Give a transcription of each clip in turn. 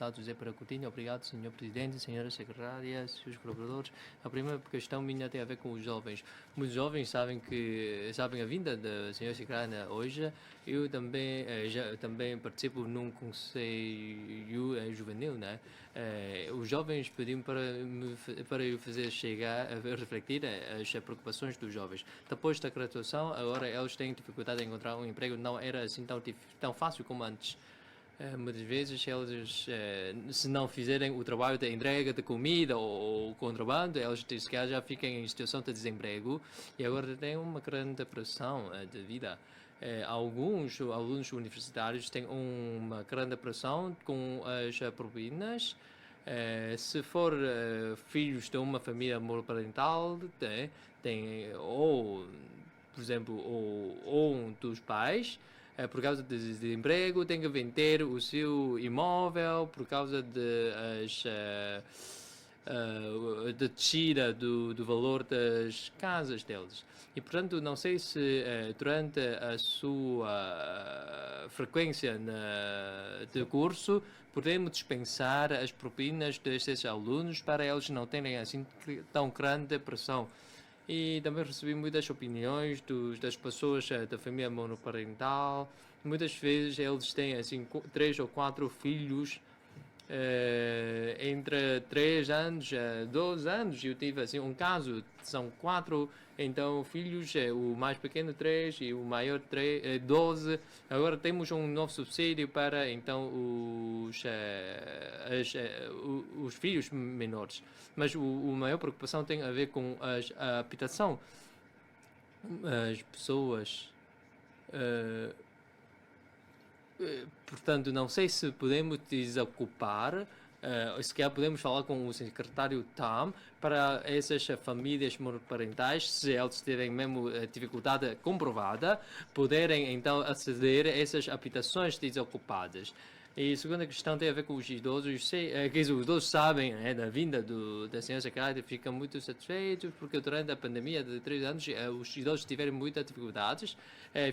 deputado José Pereira Coutinho. Obrigado, senhor presidente, senhoras secretárias, seus colaboradores. A primeira questão minha tem a ver com os jovens. Muitos jovens sabem a vinda da senhora secretária hoje. Eu também também participo num conselho juvenil, né? Os jovens pediram para eu fazer chegar a refletir as preocupações dos jovens. Depois da graduação, agora eles têm dificuldade em encontrar um emprego, não era assim tão fácil como antes. Muitas vezes eles, se não fizerem o trabalho de entrega de comida ou contrabando, eles se calhar já ficam em situação de desemprego e agora têm uma grande pressão de vida. Alguns alunos universitários têm uma grande pressão com as propinas. Se for filhos de uma família monoparental, ou, por exemplo, ou um dos pais, por causa de desemprego, tem que vender o seu imóvel por causa de descida do valor das casas deles. E, portanto, não sei se durante a sua frequência de curso podemos dispensar as propinas desses alunos para eles não terem assim tão grande pressão. E também recebi muitas opiniões das pessoas da família monoparental. Muitas vezes eles têm assim 3 ou 4 filhos entre 3 anos a 12 anos. Eu tive assim um caso, são 4 então filhos, o mais pequeno 3 e o maior 12. Agora temos um novo subsídio para então os filhos menores. Mas a maior preocupação tem a ver com a habitação. As pessoas... portanto, não sei se podemos desocupar, se calhar podemos falar com o secretário TAM para essas famílias monoparentais, se eles tiverem mesmo dificuldade comprovada, poderem então aceder a essas habitações desocupadas. E a segunda questão tem a ver com os idosos. Os idosos sabem da vinda da senhora secretária, ficam muito satisfeitos, porque durante a pandemia de 3 anos os idosos tiveram muitas dificuldades,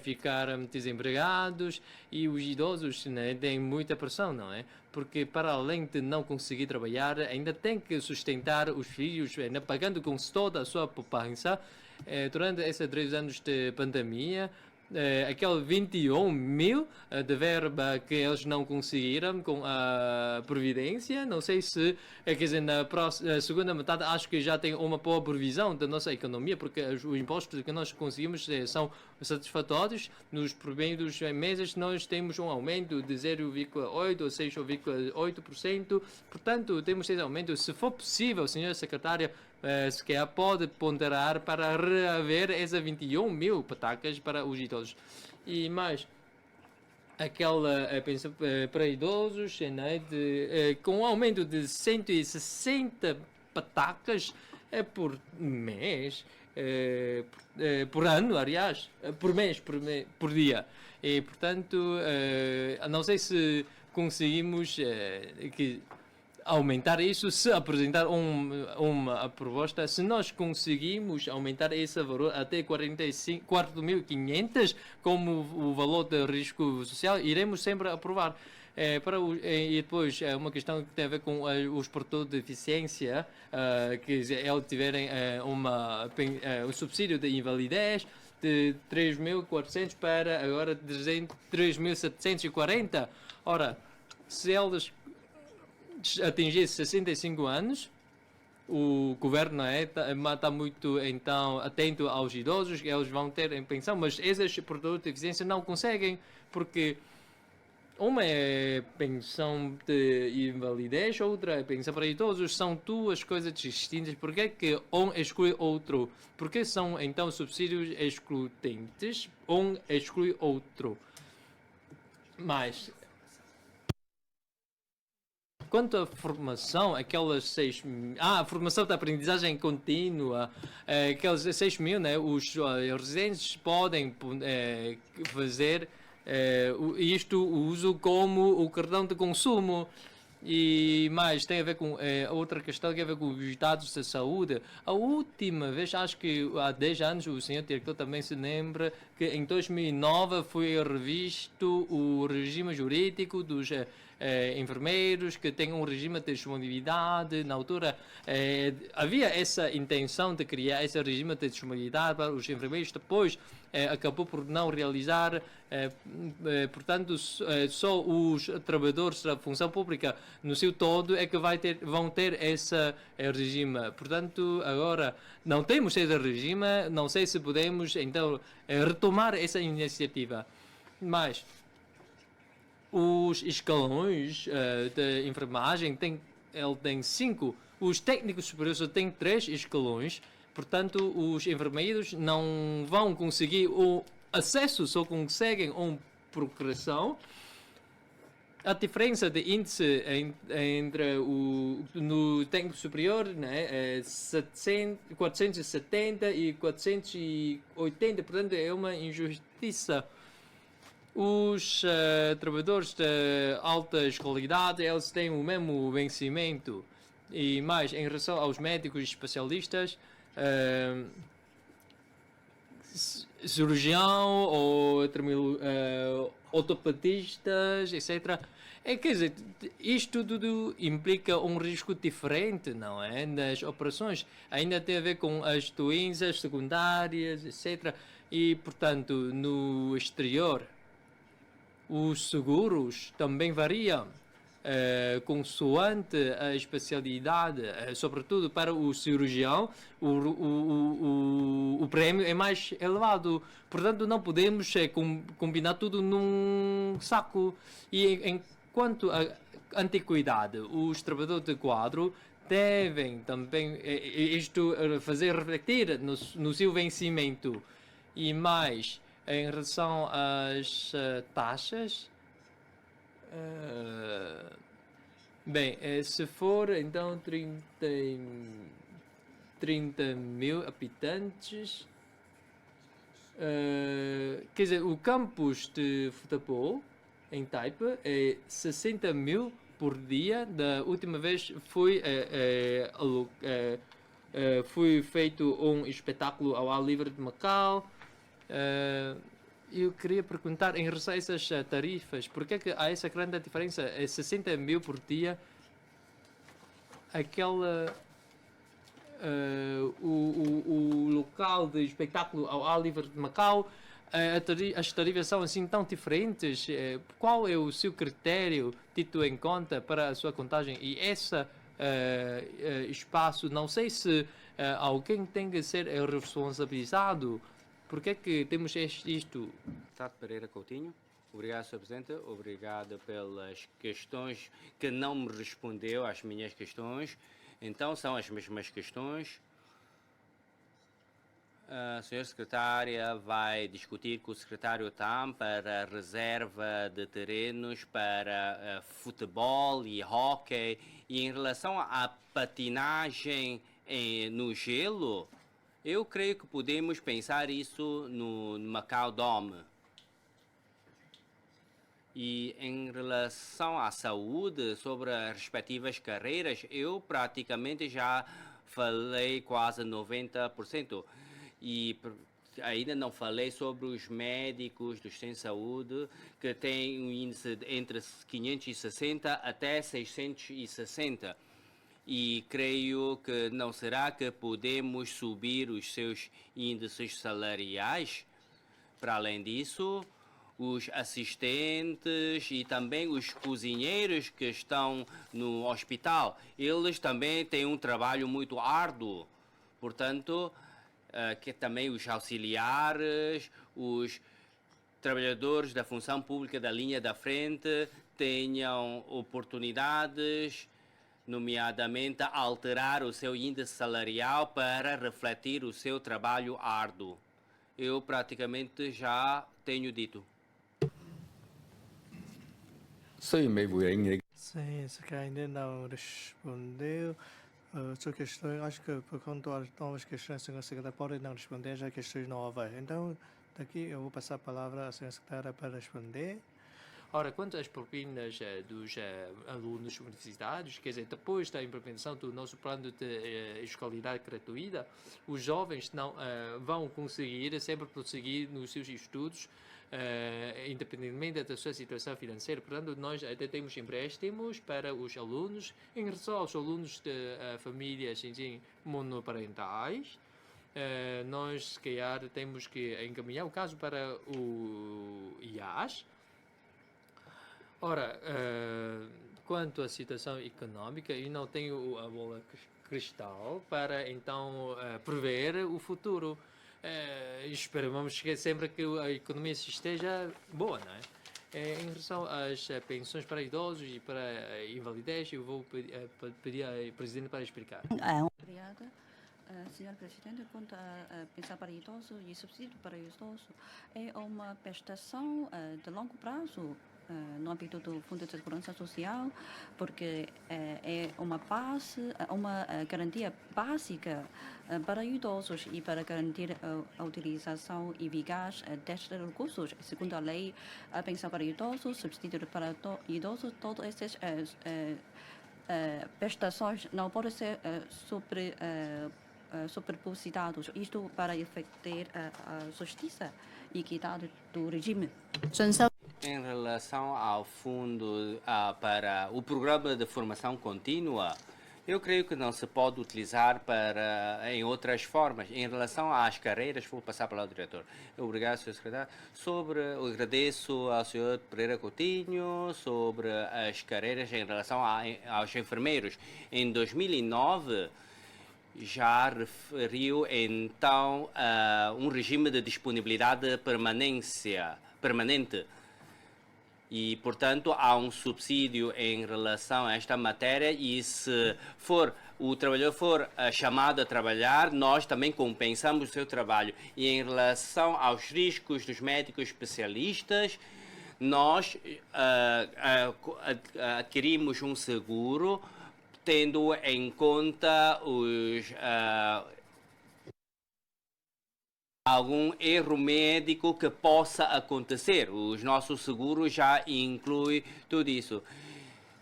ficaram desempregados, e os idosos têm muita pressão, não é? Porque para além de não conseguir trabalhar, ainda tem que sustentar os filhos, pagando com toda a sua poupança. Durante esses 3 anos de pandemia, aquele 21 mil de verba que eles não conseguiram com a Previdência. Não sei se, quer dizer, na segunda metade acho que já tem uma boa previsão da nossa economia, porque os impostos que nós conseguimos são satisfatórios. Nos primeiros meses nós temos um aumento de 0,8% ou 6,8%. Portanto, temos esse aumento. Se for possível, senhora secretária, se calhar pode ponderar para reaver essas 21 mil patacas para os idosos. E mais, aquela pensão para idosos, com um aumento de 160 patacas por mês, por ano, aliás, por mês, por dia. E, portanto, não sei se conseguimos aumentar isso, se apresentar uma proposta, se nós conseguimos aumentar esse valor até 4.500 como o valor de risco social, iremos sempre aprovar. E depois uma questão que tem a ver com os portadores de deficiência, que eles tiverem um subsídio de invalidez de 3.400 para agora 3.740. Ora, se eles atingir 65 anos, o governo está muito então atento aos idosos, que eles vão ter em pensão, mas esses portadores de deficiência não conseguem, porque uma é pensão de invalidez, outra é pensão para idosos, são duas coisas distintas. Por que um exclui outro? Porque são então subsídios excludentes, um exclui outro. Mas quanto à formação, aquelas 6 mil... a formação da aprendizagem contínua, aqueles 6 mil, os residentes podem fazer o uso como o cartão de consumo. E mais, tem a ver com outra questão que tem a ver com os dados da saúde. A última vez, acho que há 10 anos, o senhor diretor também se lembra que em 2009 foi revisto o regime jurídico dos enfermeiros, que tem um regime de disponibilidade. Na altura havia essa intenção de criar esse regime de disponibilidade para os enfermeiros, depois acabou por não realizar, portanto só os trabalhadores da função pública no seu todo é que vão ter esse regime. Portanto, agora não temos esse regime, não sei se podemos então retomar essa iniciativa. Mas os escalões de enfermagem ele tem 5, os técnicos superiores têm 3 escalões, portanto os enfermeiros não vão conseguir o acesso, só conseguem uma progressão. A diferença de índice entre no técnico superior, né, é 470 e 480, portanto é uma injustiça. Os trabalhadores de alta escolaridade, eles têm o mesmo vencimento. E mais, em relação aos médicos especialistas, cirurgião ou ortopedistas, etc. Quer dizer, isto tudo implica um risco diferente, não é? Nas operações. Ainda tem a ver com as doenças secundárias, etc. E, portanto, no exterior, os seguros também variam, consoante a especialidade, sobretudo para o cirurgião, o prémio é mais elevado. Portanto, não podemos combinar tudo num saco. E enquanto à antiguidade, os trabalhadores de quadro devem também isto fazer refletir no seu vencimento. E mais, em relação às taxas, bem, se for então 30 mil habitantes, quer dizer, o campus de futebol em Taipa é 60 mil por dia. Da última vez foi feito um espetáculo ao ar livre de Macau. Eu queria perguntar em relação a essas tarifas, por que é que há essa grande diferença? É 60 mil por dia, aquela o local de espetáculo ao ar livre de Macau, as tarifas são assim tão diferentes. Qual é o seu critério tido em conta para a sua contagem? E esse espaço, não sei se alguém tem que ser responsabilizado. Por que é que temos isto? Deputado Pereira Coutinho, obrigado, Sr. Presidente, obrigado pelas questões que não me respondeu às minhas questões. Então, são as mesmas questões. A senhora secretária vai discutir com o secretário TAM para a reserva de terrenos para futebol e hóquei. E em relação à patinagem no gelo, eu creio que podemos pensar isso no Macau Dome. E em relação à saúde, sobre as respectivas carreiras, eu praticamente já falei quase 90%. E ainda não falei sobre os médicos dos sem saúde, que têm um índice entre 560 até 660. E creio que não será que podemos subir os seus índices salariais? Para além disso, os assistentes e também os cozinheiros que estão no hospital, eles também têm um trabalho muito árduo. Portanto, que também os auxiliares, os trabalhadores da função pública da linha da frente tenham oportunidades, nomeadamente alterar o seu índice salarial para refletir o seu trabalho árduo. Eu praticamente já tenho dito. Sim, se calhar ainda não respondeu. Sua questão, acho que por conta das novas questões, a senhora secretária pode não responder, já questões novas. Então, daqui eu vou passar a palavra à senhora secretária para responder. Ora, quanto às propinas dos alunos universitários, quer dizer, depois da implementação do nosso plano de escolaridade gratuita, os jovens não vão conseguir sempre prosseguir nos seus estudos, independentemente da sua situação financeira. Portanto, nós até temos empréstimos para os alunos. Em relação aos alunos de famílias monoparentais, nós, se calhar, temos que encaminhar o caso para o IAS. Ora, quanto à situação econômica, eu não tenho a bola cristal para, então, prever o futuro. Esperamos que sempre que a economia esteja boa, não é? Em relação às pensões para idosos e para invalidez, eu vou pedir ao Presidente para explicar. Obrigada. Senhor Presidente, quanto a pensão para idosos e subsídio para idosos, é uma prestação de longo prazo no âmbito do Fundo de Segurança Social, porque é uma base, uma garantia básica para idosos e para garantir a utilização eficaz destes recursos. Segundo a lei, a pensão para idosos, subsídio para idosos, todas essas prestações não podem ser superpositados, isto para efetuar a justiça e equidade do regime. Em relação ao fundo para o programa de formação contínua, eu creio que não se pode utilizar em outras formas. Em relação às carreiras, vou passar para o diretor. Obrigado, Sr. Secretário. Eu agradeço ao Sr. Pereira Coutinho sobre as carreiras em relação aos enfermeiros. Em 2009, já referiu então um regime de disponibilidade permanente. E, portanto, há um subsídio em relação a esta matéria e se o trabalhador for chamado a trabalhar, nós também compensamos o seu trabalho. E em relação aos riscos dos médicos especialistas, nós adquirimos um seguro tendo em conta algum erro médico que possa acontecer. Os nossos seguros já incluem tudo isso.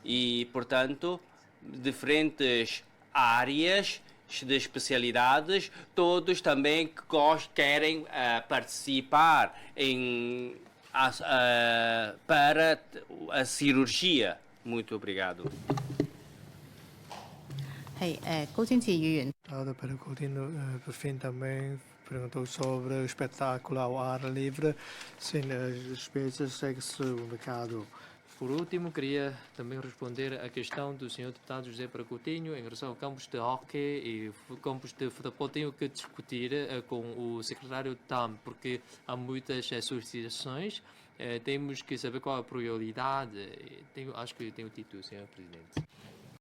E, portanto, diferentes áreas de especialidades, todos também querem participar para a cirurgia. Muito obrigado. 高天賜議員。 Nada para Coutinho, por fim, também perguntou sobre o espetáculo ao ar livre, sem as despesas segue-se o mercado. Por último, queria também responder à questão do Sr. Deputado José Pereira Coutinho em relação ao campos de hóquei e campos de futebol. Tenho que discutir com o secretário TAM, porque há muitas solicitações. Temos que saber qual a prioridade. Acho que tenho dito, Sr. Presidente.